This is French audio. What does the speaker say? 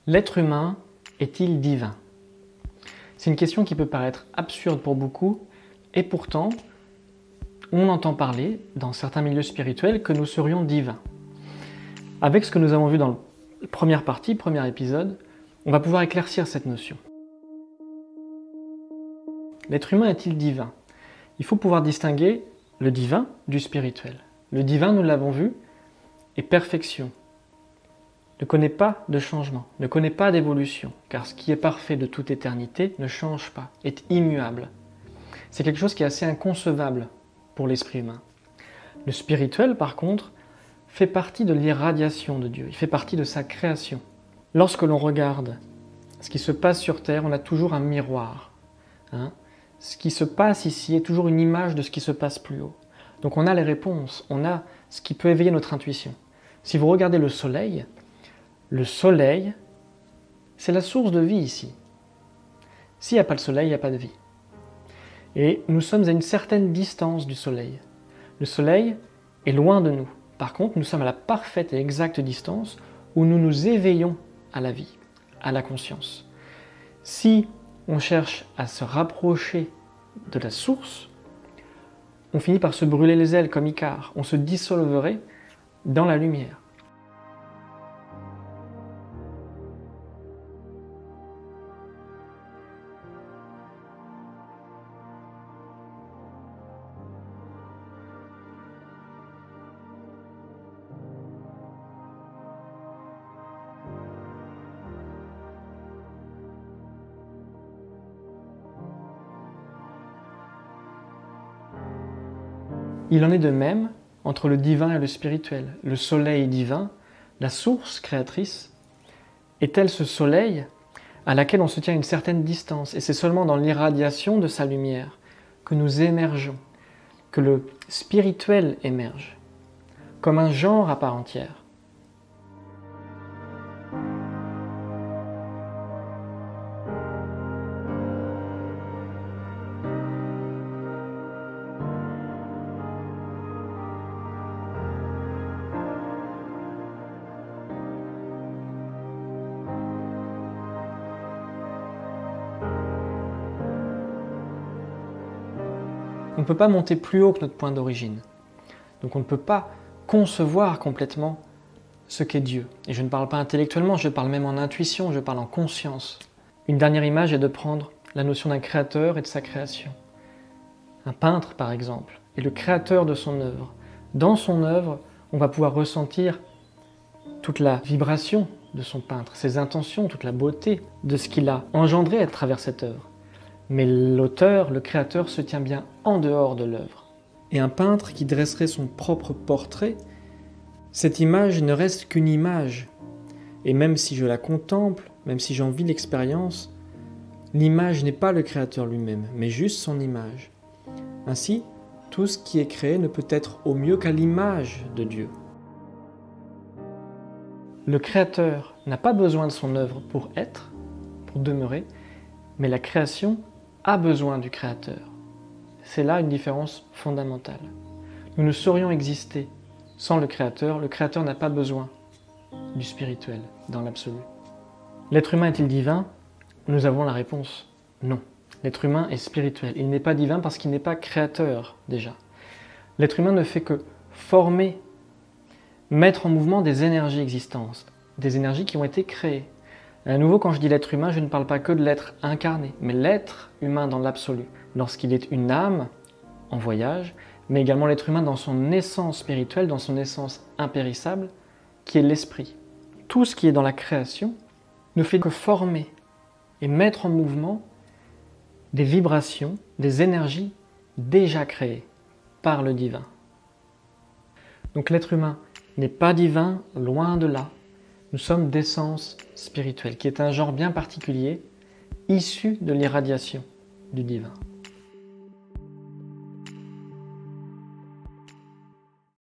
L'être humain est-il divin? C'est une question qui peut paraître absurde pour beaucoup, et pourtant, on entend parler, dans certains milieux spirituels, que nous serions divins. Avec ce que nous avons vu dans la première partie, premier épisode, on va pouvoir éclaircir cette notion. L'être humain est-il divin? Il faut pouvoir distinguer le divin du spirituel. Le divin, nous l'avons vu, est perfection. Ne connaît pas de changement, ne connaît pas d'évolution, car ce qui est parfait de toute éternité ne change pas, est immuable. C'est quelque chose qui est assez inconcevable pour l'esprit humain. Le spirituel, par contre, fait partie de l'irradiation de Dieu, il fait partie de sa création. Lorsque l'on regarde ce qui se passe sur Terre, on a toujours un miroir. Ce qui se passe ici est toujours une image de ce qui se passe plus haut. Donc on a les réponses, on a ce qui peut éveiller notre intuition. Si vous regardez le soleil, c'est la source de vie ici. S'il n'y a pas le soleil, il n'y a pas de vie. Et nous sommes à une certaine distance du soleil. Le soleil est loin de nous. Par contre, nous sommes à la parfaite et exacte distance où nous nous éveillons à la vie, à la conscience. Si on cherche à se rapprocher de la source, on finit par se brûler les ailes comme Icare. On se dissolverait dans la lumière. Il en est de même entre le divin et le spirituel. Le soleil divin, la source créatrice, est-elle ce soleil à laquelle on se tient à une certaine distance? Et c'est seulement dans l'irradiation de sa lumière que nous émergeons, que le spirituel émerge, comme un genre à part entière. On ne peut pas monter plus haut que notre point d'origine. Donc on ne peut pas concevoir complètement ce qu'est Dieu. Et je ne parle pas intellectuellement, je parle même en intuition, je parle en conscience. Une dernière image est de prendre la notion d'un créateur et de sa création. Un peintre, par exemple, est le créateur de son œuvre. Dans son œuvre, on va pouvoir ressentir toute la vibration de son peintre, ses intentions, toute la beauté de ce qu'il a engendré à travers cette œuvre. Mais l'auteur, le créateur, se tient bien en dehors de l'œuvre. Et un peintre qui dresserait son propre portrait, cette image ne reste qu'une image. Et même si je la contemple, même si j'en vis l'expérience, l'image n'est pas le créateur lui-même, mais juste son image. Ainsi, tout ce qui est créé ne peut être au mieux qu'à l'image de Dieu. Le créateur n'a pas besoin de son œuvre pour être, pour demeurer, mais la création a besoin du créateur. C'est là une différence fondamentale. Nous ne saurions exister sans le créateur n'a pas besoin du spirituel dans l'absolu. L'être humain est-il divin? Nous avons la réponse non. L'être humain est spirituel. Il n'est pas divin parce qu'il n'est pas créateur déjà. L'être humain ne fait que former, mettre en mouvement des énergies existantes, des énergies qui ont été créées. À nouveau, quand je dis l'être humain, je ne parle pas que de l'être incarné, mais l'être humain dans l'absolu, lorsqu'il est une âme en voyage, mais également l'être humain dans son essence spirituelle, dans son essence impérissable, qui est l'esprit. Tout ce qui est dans la création ne fait que former et mettre en mouvement des vibrations, des énergies déjà créées par le divin. Donc l'être humain n'est pas divin, loin de là. Nous sommes d'essence spirituelle, qui est un genre bien particulier, issu de l'irradiation du divin.